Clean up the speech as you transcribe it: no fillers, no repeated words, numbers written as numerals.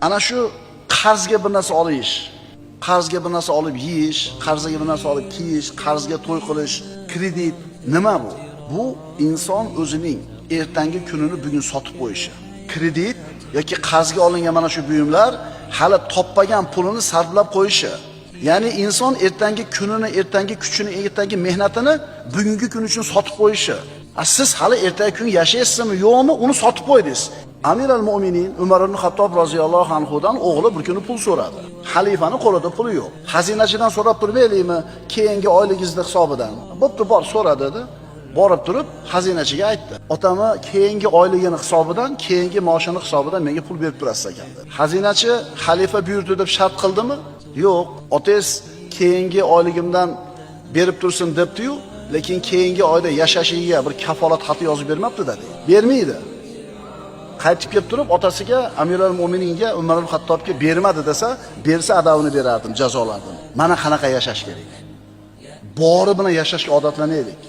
Ana shu qarzga bir narsa olish, qarzga bir narsa olib yeyish, qarzga bir narsa olib kiyish, qarzga to'y qilish, kredit nima bu? Bu inson o'zining ertangi kunini bugun sotib qo'yishi. Kredit yoki qarzga olingan mana shu buyumlar hali topmagan pulini sarflab qo'yishi. Ya'ni inson ertangi kunini, ertangi kuchini, ertangi mehnatini bugungi kun uchun sotib qo'yishi. Siz hali ertangi kun yashaysizmi, yo'qmi, uni sotib qo'ydingiz. Amir al-Mu'minin Umar ibn Xattob roziyallohu anhudan o'g'li bir kuni pul so'radi. Xalifani qo'lida puli yo'q. Xazinachidan so'rab turmaylikmi, keyingi oyligingizni hisobidan? Bo'pti, bor so'ra dedi. Borib turib xazinachiga aytdi. Otami keyingi oyligini hisobidan, keyingi maoshini hisobidan menga pul berib turasiz ekan dedi. Xazinachi xalifa buyurdi deb shart qildimi? Yo'q. Otangiz keyingi oyligimdan berib tursin debdi-yu, lekin keyingi oyda yashashiga bir kafolat xati yozib bermabdi dedi. Bermaydi. Qaytib kelib turib otasiga, Amir al-Mu'mininga, Umar ibn Xattobga bermadi desa, bersa adavini berardim, jazolardim. Mana qanaqa yashash kerak. Bori bilan yashashga odatlanaylik.